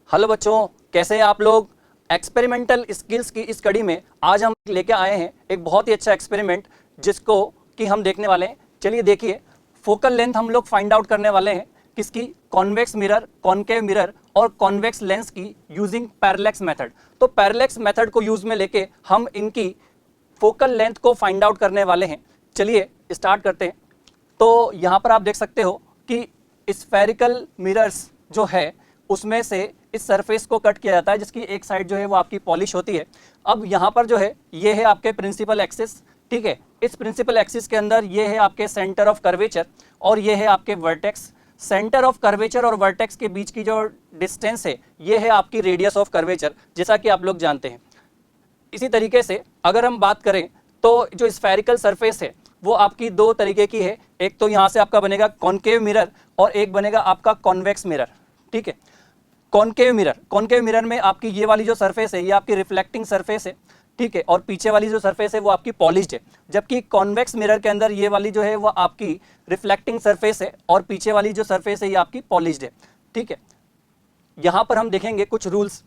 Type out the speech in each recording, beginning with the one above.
Hello बच्चों, कैसे हैं आप लोग। एक्सपेरिमेंटल स्किल्स की इस कड़ी में आज हम लेके आए हैं एक बहुत ही अच्छा एक्सपेरिमेंट जिसको कि हम देखने वाले हैं। चलिए देखिए, फोकल लेंथ हम लोग फाइंड आउट करने वाले हैं किसकी, कॉन्वेक्स मिरर, कॉनकेव मिरर और कॉन्वेक्स लेंस की यूजिंग पैरेलैक्स मेथड। तो पैरेलैक्स मेथड को यूज में लेके हम इनकी फोकल लेंथ को फाइंड आउट करने वाले हैं। चलिए स्टार्ट करते हैं। तो यहाँ पर आप देख सकते हो कि स्फेरिकल मिरर्स जो है उसमें से इस सरफेस को कट किया जाता है जिसकी एक साइड जो है वो आपकी पॉलिश होती है। अब यहाँ पर जो है ये है आपके प्रिंसिपल एक्सिस, ठीक है। इस प्रिंसिपल एक्सिस के अंदर ये है आपके सेंटर ऑफ कर्वेचर और ये है आपके वर्टेक्स। सेंटर ऑफ कर्वेचर और वर्टेक्स के बीच की जो डिस्टेंस है ये है आपकी रेडियस ऑफ कर्वेचर, जैसा कि आप लोग जानते हैं। इसी तरीके से अगर हम बात करें तो जो स्फेरिकल सरफेस है वो आपकी दो तरीके की है। एक तो यहाँ से आपका बनेगा कॉनकेव मिरर और एक बनेगा आपका कॉन्वेक्स मिरर, ठीक है। कॉनकेव मिरर में आपकी ये वाली जो सरफेस है ये आपकी रिफ्लेक्टिंग सरफेस है, ठीक है, और पीछे वाली जो सरफेस है वो आपकी पॉलिश्ड है। जबकि कॉन्वेक्स मिरर के अंदर ये वाली जो है वो आपकी रिफ्लेक्टिंग सरफेस है और पीछे वाली जो सरफेस है ये आपकी पॉलिश्ड है, ठीक है। यहाँ पर हम देखेंगे कुछ रूल्स।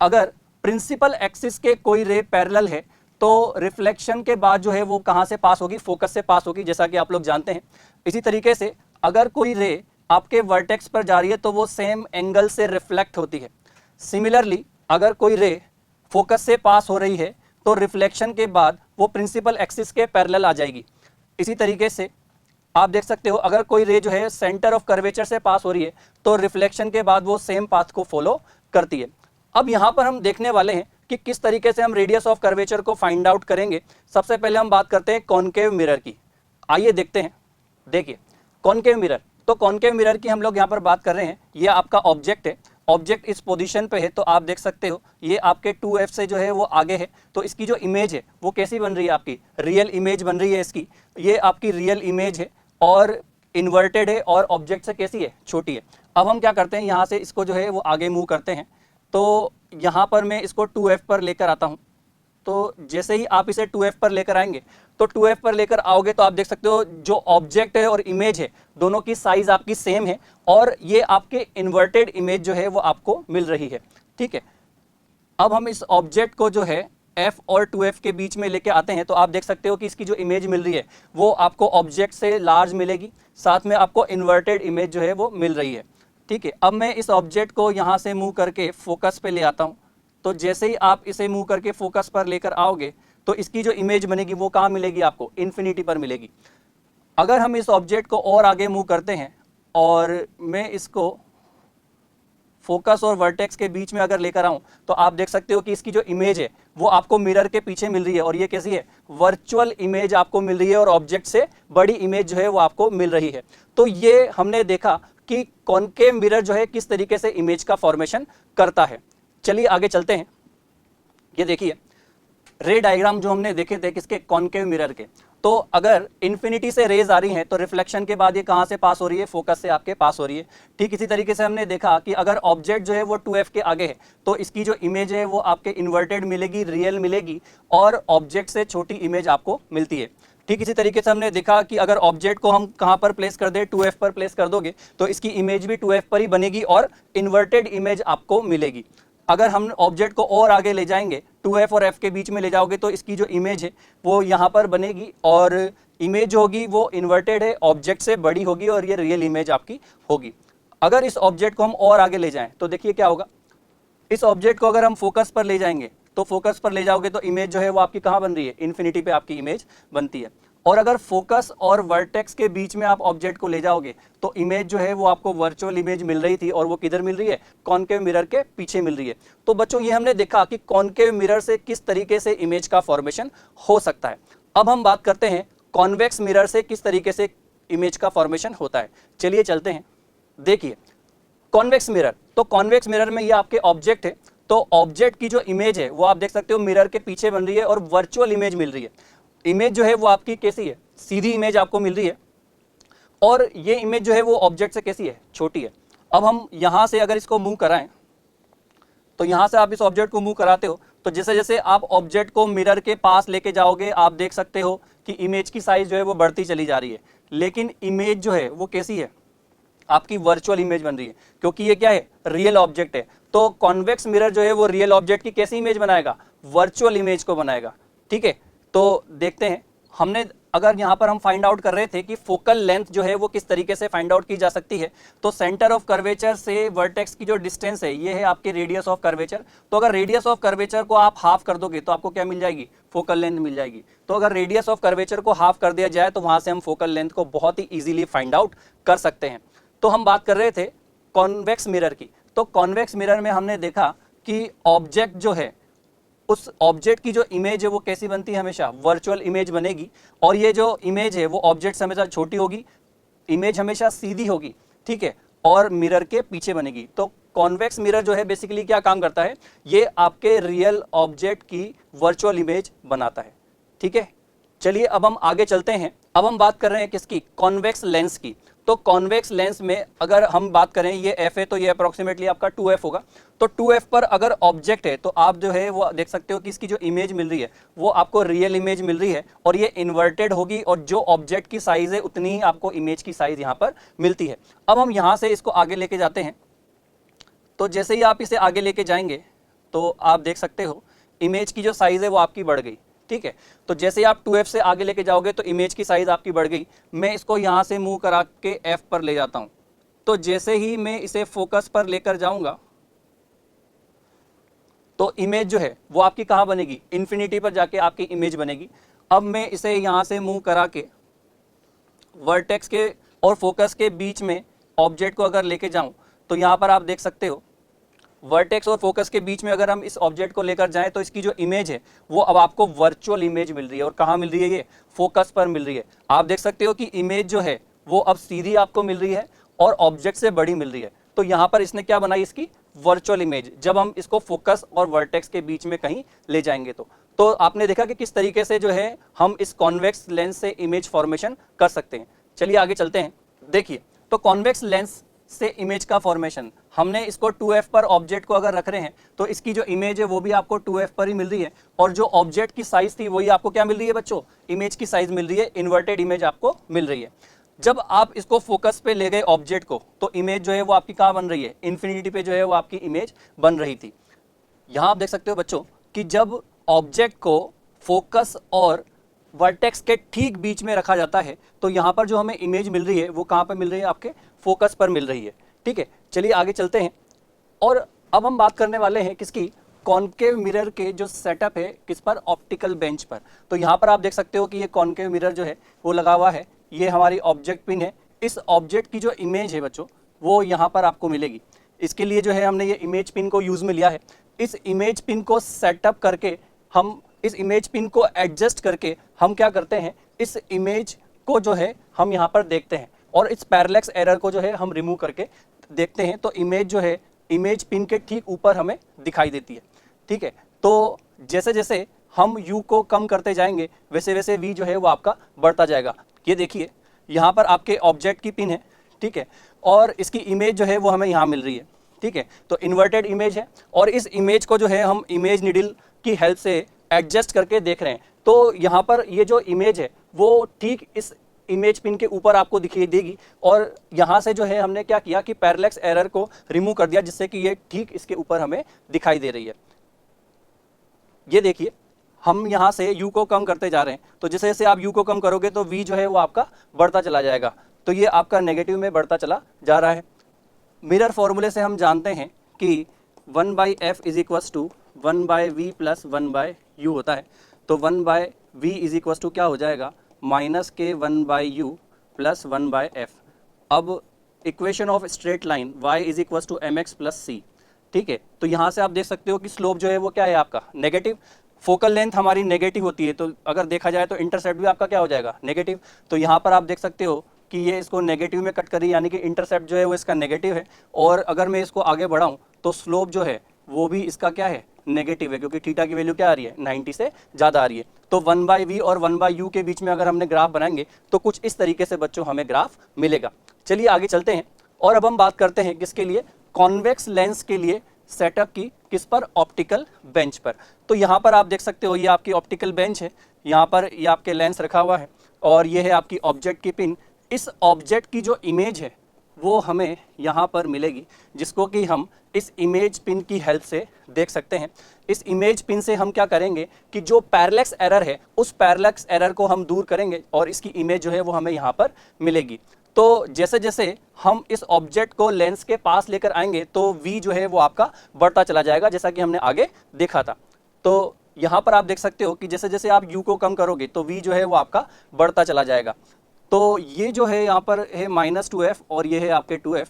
अगर प्रिंसिपल एक्सिस के कोई रे पैरेलल है तो रिफ्लेक्शन के बाद जो है वो कहाँ से पास होगी, फोकस से पास होगी, जैसा कि आप लोग जानते हैं। इसी तरीके से अगर कोई रे आपके वर्टेक्स पर जा रही है तो वो सेम एंगल से रिफ्लेक्ट होती है। सिमिलरली अगर कोई रे फोकस से पास हो रही है तो रिफ्लेक्शन के बाद वो प्रिंसिपल एक्सिस के पैरेलल आ जाएगी। इसी तरीके से आप देख सकते हो अगर कोई रे जो है सेंटर ऑफ कर्वेचर से पास हो रही है तो रिफ्लेक्शन के बाद वो सेम पाथ को फॉलो करती है। अब यहाँ पर हम देखने वाले हैं कि किस तरीके से हम रेडियस ऑफ कर्वेचर को फाइंड आउट करेंगे। सबसे पहले हम बात करते हैं कॉनकेव मिरर की। आइए देखते हैं। देखिए कॉनकेव मिरर, तो कॉनकेव मिरर की हम लोग यहाँ पर बात कर रहे हैं। ये आपका ऑब्जेक्ट है, ऑब्जेक्ट इस पोजीशन पे है तो आप देख सकते हो ये आपके 2f से जो है वो आगे है। तो इसकी जो इमेज है वो कैसी बन रही है, आपकी रियल इमेज बन रही है इसकी। ये आपकी रियल इमेज है और इन्वर्टेड है और ऑब्जेक्ट से कैसी है, छोटी है। अब हम क्या करते हैं, यहाँ से इसको जो है वो आगे मूव करते हैं। तो यहाँ पर मैं इसको 2f पर लेकर आता हूँ। तो जैसे ही आप इसे 2f पर लेकर आएंगे तो 2f पर लेकर आओगे तो आप देख सकते हो जो ऑब्जेक्ट है और इमेज है दोनों की साइज आपकी सेम है और ये आपके इन्वर्टेड इमेज जो है वो आपको मिल रही है, ठीक है। अब हम इस ऑब्जेक्ट को जो है f और 2f के बीच में लेके आते हैं तो आप देख सकते हो कि इसकी जो इमेज मिल रही है वो आपको ऑब्जेक्ट से लार्ज मिलेगी, साथ में आपको इन्वर्टेड इमेज जो है वो मिल रही है, ठीक है। अब मैं इस ऑब्जेक्ट को यहाँ से मूव करके फोकस पे ले आता हूँ। तो जैसे ही आप इसे मूव करके फोकस पर लेकर आओगे तो इसकी जो इमेज बनेगी वो कहाँ मिलेगी, आपको इन्फिनिटी पर मिलेगी। अगर हम इस ऑब्जेक्ट को और आगे मूव करते हैं और मैं इसको फोकस और वर्टेक्स के बीच में अगर लेकर आऊं तो आप देख सकते हो कि इसकी जो इमेज है वो आपको मिरर के पीछे मिल रही है और ये कैसी है, वर्चुअल इमेज आपको मिल रही है और ऑब्जेक्ट से बड़ी इमेज जो है वो आपको मिल रही है। तो ये हमने देखा कि कॉनकेव मिरर जो है किस तरीके से इमेज का फॉर्मेशन करता है। चलिए आगे चलते हैं। ये देखिए रे डायग्राम जो हमने देखे थे किसके, कॉनकेव मिरर के। तो अगर इन्फिनिटी से रेज आ रही हैं तो रिफ्लेक्शन के बाद ये कहाँ से पास हो रही है, फोकस से आपके पास हो रही है। ठीक इसी तरीके से हमने देखा कि अगर ऑब्जेक्ट जो है वो 2f के आगे है तो इसकी जो इमेज है वो आपके इन्वर्टेड मिलेगी, रियल मिलेगी और ऑब्जेक्ट से छोटी इमेज आपको मिलती है। ठीक इसी तरीके से हमने देखा कि अगर ऑब्जेक्ट को हम कहाँ पर प्लेस कर दें, 2f पर प्लेस कर दोगे तो इसकी इमेज भी 2f पर ही बनेगी और इन्वर्टेड इमेज आपको मिलेगी। अगर हम ऑब्जेक्ट को और आगे ले जाएंगे, 2f और f के बीच में ले जाओगे तो इसकी जो इमेज है वो यहाँ पर बनेगी और इमेज होगी वो इन्वर्टेड है, ऑब्जेक्ट से बड़ी होगी और ये रियल इमेज आपकी होगी। अगर इस ऑब्जेक्ट को हम और आगे ले जाएं तो देखिए क्या होगा। इस ऑब्जेक्ट को अगर हम फोकस पर ले जाएंगे तो फोकस पर ले जाओगे तो इमेज जो है वो आपकी कहाँ बन रही है, इन्फिनिटी पे आपकी इमेज बनती है। और अगर फोकस और वर्टेक्स के बीच में आप ऑब्जेक्ट को ले जाओगे तो इमेज जो है वो आपको वर्चुअल इमेज मिल रही थी और वो किधर मिल रही है, कॉनकेव मिरर के पीछे मिल रही है। तो बच्चों ये हमने देखा कि कॉनकेव मिरर से किस तरीके से इमेज का फॉर्मेशन हो सकता है। अब हम बात करते हैं कॉन्वेक्स मिरर से किस तरीके से इमेज का फॉर्मेशन होता है। चलिए चलते हैं। देखिए कॉन्वेक्स मिरर, तो कॉन्वेक्स मिरर में ये आपके ऑब्जेक्ट है तो ऑब्जेक्ट की जो इमेज है वो आप देख सकते हो मिरर के पीछे बन रही है और वर्चुअल इमेज मिल रही है। इमेज जो है वो आपकी कैसी है, सीधी इमेज आपको मिल रही है और ये इमेज जो है वो ऑब्जेक्ट से कैसी है, छोटी है। अब हम यहाँ से अगर इसको मूव कराएं तो यहाँ से आप इस ऑब्जेक्ट को मूव कराते हो तो जैसे जैसे आप ऑब्जेक्ट को मिरर के पास लेके जाओगे आप देख सकते हो कि इमेज की साइज जो है वो बढ़ती चली जा रही है, लेकिन इमेज जो है वो कैसी है, आपकी वर्चुअल इमेज बन रही है, क्योंकि ये क्या है, रियल ऑब्जेक्ट है। तो कॉन्वेक्स मिरर जो है वो रियल ऑब्जेक्ट की कैसी इमेज बनाएगा, वर्चुअल इमेज को बनाएगा। ठीक है, तो देखते हैं हमने, अगर यहाँ पर हम फाइंड आउट कर रहे थे कि फोकल लेंथ जो है वो किस तरीके से फाइंड आउट की जा सकती है, तो सेंटर ऑफ कर्वेचर से वर्टेक्स की जो डिस्टेंस है ये है आपके रेडियस ऑफ कर्वेचर। तो अगर रेडियस ऑफ कर्वेचर को आप हाफ कर दोगे तो आपको क्या मिल जाएगी, फोकल लेंथ मिल जाएगी। तो अगर रेडियस ऑफ कर्वेचर को हाफ कर दिया जाए तो वहां से हम फोकल लेंथ को बहुत ही इजीली फाइंड आउट कर सकते हैं। तो हम बात कर रहे थे कॉन्वेक्स मिरर की। तो कॉन्वेक्स मिरर में हमने देखा कि ऑब्जेक्ट जो है, उस ऑब्जेक्ट की जो इमेज है वो कैसी बनती है, हमेशा वर्चुअल इमेज बनेगी। और ये जो इमेज है वो ऑब्जेक्ट से हमेशा छोटी होगी, इमेज हमेशा सीधी होगी। ठीक है, और मिरर के पीछे बनेगी। तो कॉन्वेक्स मिरर जो है बेसिकली क्या काम करता है, ये आपके रियल ऑब्जेक्ट की वर्चुअल इमेज बनाता है। ठीक है, चलिए अब हम आगे चलते हैं। अब हम बात कर रहे हैं किसकी, कॉन्वेक्स लेंस की। तो कॉन्वेक्स लेंस में अगर हम बात करें, ये f है तो ये अप्रोक्सीमेटली आपका 2f होगा। तो 2f पर अगर ऑब्जेक्ट है तो आप जो है वो देख सकते हो कि इसकी जो इमेज मिल रही है वो आपको रियल इमेज मिल रही है, और ये इन्वर्टेड होगी, और जो ऑब्जेक्ट की साइज है उतनी ही आपको इमेज की साइज यहाँ पर मिलती है। अब हम यहाँ से इसको आगे लेके जाते हैं। तो जैसे ही आप इसे आगे लेके जाएंगे तो आप देख सकते हो इमेज की जो साइज है वो आपकी बढ़ गई। ठीक है, तो जैसे आप 2f से आगे लेके जाओगे तो इमेज की साइज आपकी बढ़ गई। मैं इसको यहाँ से मूव करा के f पर ले जाता हूँ। तो जैसे ही मैं इसे फोकस पर लेकर जाऊंगा तो इमेज जो है वो आपकी कहाँ बनेगी, इन्फिनिटी पर जाके आपकी इमेज बनेगी। अब मैं इसे यहाँ से मूव करा के वर्टेक्स के और फोकस के बीच में ऑब्जेक्ट को अगर लेके जाऊँ तो यहाँ पर आप देख सकते हो वर्टेक्स और फोकस के बीच में अगर हम इस ऑब्जेक्ट को लेकर जाएं तो इसकी जो इमेज है वो अब आपको वर्चुअल इमेज मिल रही है। और कहाँ मिल रही है, ये फोकस पर मिल रही है। आप देख सकते हो कि इमेज जो है वो अब सीधी आपको मिल रही है और ऑब्जेक्ट से बड़ी मिल रही है। तो यहाँ पर इसने क्या बनाई, इसकी वर्चुअल इमेज, जब हम इसको फोकस और वर्टेक्स के बीच में कहीं ले जाएंगे तो आपने देखा कि किस तरीके से जो है हम इस कॉन्वेक्स लेंस से इमेज फॉर्मेशन कर सकते हैं। चलिए आगे चलते हैं। देखिए, तो कॉन्वेक्स लेंस से इमेज का फॉर्मेशन, हमने इसको 2f पर ऑब्जेक्ट को अगर रख रहे हैं तो इसकी जो इमेज है वो भी आपको 2f पर ही मिल रही है, और जो ऑब्जेक्ट की साइज थी वही आपको क्या मिल रही है बच्चों, इमेज की साइज मिल रही है, इन्वर्टेड इमेज आपको मिल रही है। जब आप इसको फोकस पे ले गए ऑब्जेक्ट को तो इमेज जो है वो आपकी कहाँ बन रही है, इन्फिनिटी पे जो है वो आपकी इमेज बन रही थी। यहाँ आप देख सकते हो बच्चों कि जब ऑब्जेक्ट को फोकस और वर्टेक्स के ठीक बीच में रखा जाता है तो यहाँ पर जो हमें इमेज मिल रही है वो कहाँ पर मिल रही है, आपके फोकस पर मिल रही है। ठीक है, चलिए आगे चलते हैं। और अब हम बात करने वाले हैं किसकी, कॉनकेव मिरर के जो सेटअप है किस पर, ऑप्टिकल बेंच पर। तो यहाँ पर आप देख सकते हो कि ये कॉनकेव मिरर जो है वो लगा हुआ है, ये हमारी ऑब्जेक्ट पिन है। इस ऑब्जेक्ट की जो इमेज है बच्चों वो यहाँ पर आपको मिलेगी। इसके लिए जो है हमने ये इमेज पिन को यूज़ में लिया है। इस इमेज पिन को सेटअप करके हम इस इमेज पिन को एडजस्ट करके हम क्या करते हैं, इस इमेज को जो है हम यहाँ पर देखते हैं और इस पैरेलैक्स एरर को जो है हम रिमूव करके देखते हैं। तो इमेज जो है इमेज पिन के ठीक ऊपर हमें दिखाई देती है। ठीक है, तो जैसे जैसे हम u को कम करते जाएंगे वैसे वैसे v जो है वो आपका बढ़ता जाएगा। ये देखिए यहाँ पर आपके ऑब्जेक्ट की पिन है। ठीक है, और इसकी इमेज जो है वो हमें यहाँ मिल रही है। ठीक है, तो इन्वर्टेड इमेज है और इस इमेज को जो है हम इमेज नीडल की हेल्प से एडजस्ट करके देख रहे हैं। तो यहाँ पर ये जो इमेज है वो ठीक इस इमेज पिन के ऊपर आपको दिखाई देगी, और यहाँ से जो है हमने क्या किया कि पैरेलैक्स एरर को रिमूव कर दिया जिससे कि ये ठीक इसके ऊपर हमें दिखाई दे रही है। ये देखिए हम यहाँ से u को कम करते जा रहे हैं, तो जैसे जैसे आप u को कम करोगे तो v जो है वो आपका बढ़ता चला जाएगा। तो ये आपका नेगेटिव में बढ़ता चला जा रहा है। मिरर फॉर्मूले से हम जानते हैं कि 1/f is equals to 1/v plus 1/u होता है। तो 1/v इज इक्वल्स टू क्या हो जाएगा, -k 1/u प्लस 1/f। अब equation of straight line y is equals to mx plus c। ठीक है, तो यहाँ से आप देख सकते हो कि स्लोप जो है वो क्या है आपका नेगेटिव। फोकल लेंथ हमारी नेगेटिव होती है, तो अगर देखा जाए तो इंटरसेप्ट भी आपका क्या हो जाएगा, नेगेटिव। तो यहाँ पर आप देख सकते हो कि ये इसको नेगेटिव में कट करी, यानी कि इंटरसेप्ट जो है वो इसका नेगेटिव है। और अगर मैं इसको आगे बढ़ाऊँ तो स्लोप जो है वो भी इसका क्या है, नेगेटिव है, क्योंकि थीटा की वैल्यू क्या आ रही है, 90 से ज़्यादा आ रही है। तो 1/v और 1/u के बीच में अगर हमने ग्राफ बनाएंगे तो कुछ इस तरीके से बच्चों हमें ग्राफ मिलेगा। चलिए आगे चलते हैं और अब हम बात करते हैं किसके लिए, कॉन्वेक्स लेंस के लिए सेटअप की, किस पर, ऑप्टिकल बेंच पर। तो यहाँ पर आप देख सकते हो ये आपकी ऑप्टिकल बेंच है, यहाँ पर ये आपके लेंस रखा हुआ है और ये है आपकी ऑब्जेक्ट की पिन। इस ऑब्जेक्ट की जो इमेज है वो हमें यहाँ पर मिलेगी, जिसको कि हम इस इमेज पिन की हेल्प से देख सकते हैं। इस इमेज पिन से हम क्या करेंगे कि जो पैरेलैक्स एरर है उस पैरेलैक्स एरर को हम दूर करेंगे और इसकी इमेज जो है वो हमें यहाँ पर मिलेगी। तो जैसे जैसे हम इस ऑब्जेक्ट को लेंस के पास लेकर आएंगे तो v जो है वो आपका बढ़ता चला जाएगा, जैसा कि हमने आगे देखा था। तो यहाँ पर आप देख सकते हो कि जैसे जैसे आप u को कम करोगे तो v जो है वो आपका बढ़ता चला जाएगा। तो ये जो है यहाँ पर है -2f और ये है आपके 2f।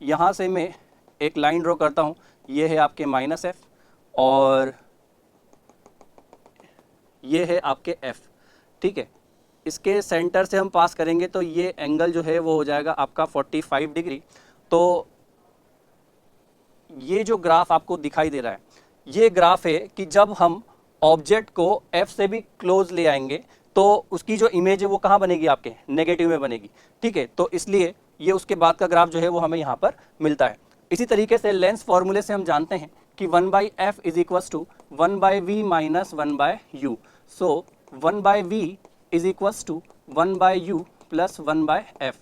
यहाँ से मैं एक लाइन ड्रॉ करता हूँ, ये है आपके -f और ये है आपके f, ठीक है। इसके सेंटर से हम पास करेंगे तो ये एंगल जो है वो हो जाएगा आपका 45 डिग्री। तो ये जो ग्राफ आपको दिखाई दे रहा है, ये ग्राफ है कि जब हम ऑब्जेक्ट को f से भी क्लोज ले आएंगे तो उसकी जो इमेज है वो कहाँ बनेगी, आपके नेगेटिव में बनेगी, ठीक है। तो इसलिए ये उसके बाद का ग्राफ जो है वो हमें यहाँ पर मिलता है। इसी तरीके से लेंस फॉर्मूले से हम जानते हैं कि 1/f is equals to 1/v minus 1/u। So 1/v is equals to 1/u plus 1/f।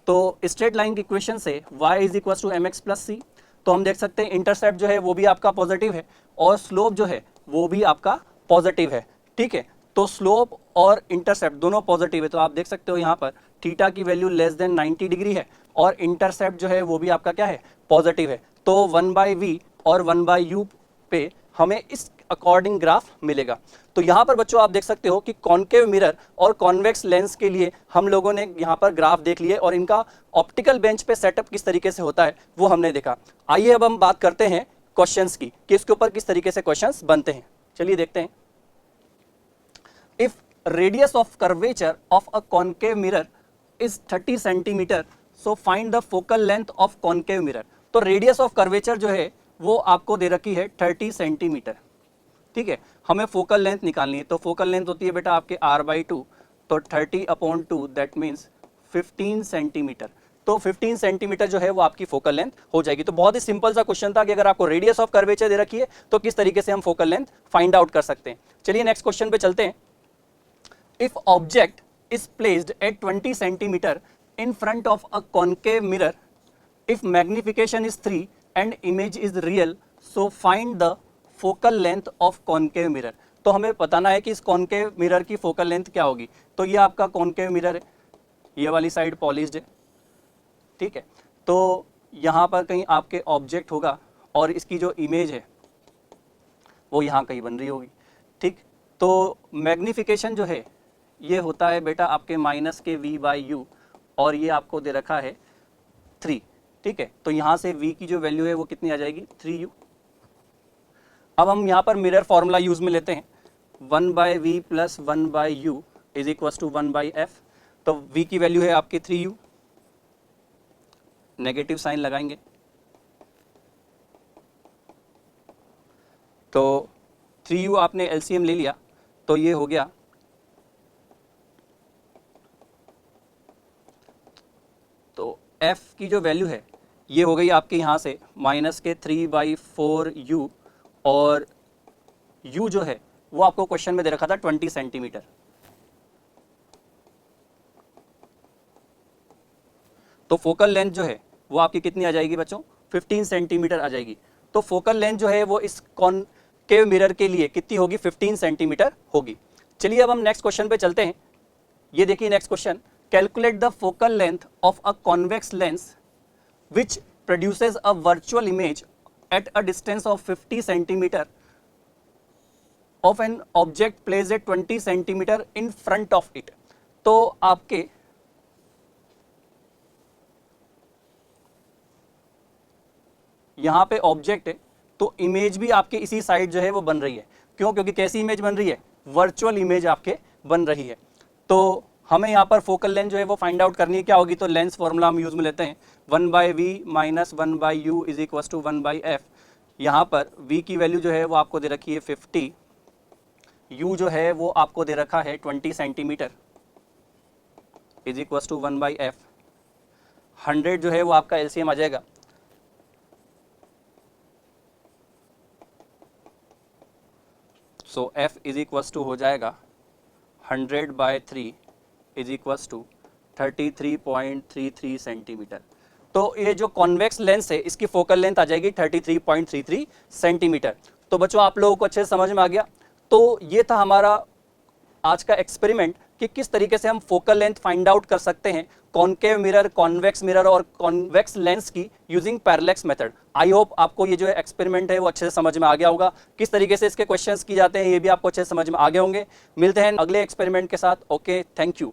तो स्ट्रेट लाइन की इक्वेशन से y is equals to mx plus c। तो हम देख सकते हैं इंटरसेप्ट जो है वो भी आपका पॉजिटिव है और स्लोप जो है वो भी आपका पॉजिटिव है, ठीक है। तो स्लोप और इंटरसेप्ट दोनों पॉजिटिव है। तो आप देख सकते हो यहाँ पर थीटा की वैल्यू लेस देन 90 डिग्री है और इंटरसेप्ट जो है वो भी आपका क्या है, पॉजिटिव है। तो 1/v और 1/u पे हमें इस अकॉर्डिंग ग्राफ मिलेगा। तो यहाँ पर बच्चों आप देख सकते हो कि कॉन्केव मिरर और कॉन्वेक्स लेंस के लिए हम लोगों ने यहाँ पर ग्राफ देख लिए और इनका ऑप्टिकल बेंच पे सेटअप किस तरीके से होता है वो हमने देखा। आइए अब हम बात करते हैं क्वेश्चंस की कि इसके ऊपर किस तरीके से क्वेश्चंस बनते हैं। चलिए देखते हैं। If radius of curvature of a concave mirror is 30 centimetre, so find the focal length of concave mirror. तो रेडियस ऑफ कर्वेचर जो है वो आपको दे रखी है 30 सेंटीमीटर, ठीक है। हमें फोकल लेंथ निकालनी है। तो फोकल लेंथ होती है बेटा आपके r/2, तो 30/2 दैट मीन्स 15 सेंटीमीटर। तो 15 सेंटीमीटर जो है वो आपकी फोकल लेंथ हो जाएगी। तो बहुत ही सिंपल सा क्वेश्चन था कि अगर आपको रेडियस ऑफ कर्वेचर दे रखी है तो किस तरीके से हम फोकल लेंथ फाइंड आउट कर सकते हैं। चलिए नेक्स्ट क्वेश्चन पे चलते हैं। If object is placed at 20 centimetre in front of a concave mirror, if magnification is 3 and image is real, so find the focal length of concave mirror. तो हमें बताना है कि इस कॉन्केव मिरर की फोकल लेंथ क्या होगी। तो ये आपका कॉन्केव मिरर है, ये वाली साइड पॉलिश्ड है, ठीक है। तो यहाँ पर कहीं आपके ऑब्जेक्ट होगा और इसकी जो इमेज है वो यहाँ कहीं बन रही होगी, ठीक। तो मैग्निफिकेशन जो है ये होता है बेटा आपके -v/u और ये आपको दे रखा है 3, ठीक है। तो यहाँ से v की जो वैल्यू है वो कितनी आ जाएगी, 3u। अब हम यहाँ पर मिरर फॉर्मूला यूज में लेते हैं, 1/v plus 1/u is equal to 1/f। तो v की वैल्यू है आपकी 3u, नेगेटिव साइन लगाएंगे तो 3u आपने एलसीएम ले लिया तो ये हो गया, तो f की जो वैल्यू है ये हो गई आपके यहाँ से -3/4u और u जो है वो आपको क्वेश्चन में दे रखा था 20 सेंटीमीटर। तो फोकल लेंथ जो है वो आपकी कितनी आ जाएगी बच्चों, 15 सेंटीमीटर आ जाएगी। तो फोकल लेंथ जो है वो इस कॉन्केव मिरर के लिए कितनी होगी, 15 सेंटीमीटर होगी। चलिए अब हम नेक्स्ट क्वेश्चन पे चलते हैं। ये देखिए next question, calculate the focal length of a convex lens which produces a virtual image at a distance of 50 centimetre of an object placed at 20 centimetre in front of it. तो आपके यहाँ पे object है तो image भी आपके इसी side जो है वो बन रही है। क्यों, क्योंकि कैसी इमेज बन रही है, वर्चुअल इमेज आपके बन रही है। तो हमें यहाँ पर फोकल लेंथ जो है वो फाइंड आउट करनी है, क्या होगी। तो लेंस फॉर्मूला हम यूज में लेते हैं, 1/v minus 1/u is equal to 1/f। यहाँ पर v की वैल्यू जो है वो आपको दे रखी है 50, u जो है वो आपको दे रखा है 20 centimetre is equal to 1/f। 100 जो है वो आपका एलसीएम आ जाएगा, सो f इज इक्वल टू हो जाएगा 100/3 इज इक्वल टू 33.33 सेंटीमीटर। तो ये जो कॉन्वेक्स लेंस है इसकी फोकल लेंथ आ जाएगी 33.33 सेंटीमीटर। तो बच्चों आप लोगों को अच्छे से समझ में आ गया। तो ये था हमारा आज का एक्सपेरिमेंट कि किस तरीके से हम फोकल लेंथ फाइंड आउट कर सकते हैं कॉनकेव मिरर, कॉन्वेक्स मिरर और कॉन्वेक्स लेंस की using parallax method. I hope आपको ये जो एक्सपेरिमेंट है वो अच्छे से समझ में आ गया होगा। किस तरीके से इसके क्वेश्चंस की जाते हैं ये भी आपको अच्छे से समझ में आ गए होंगे। मिलते हैं अगले एक्सपेरिमेंट के साथ। Okay, thank you.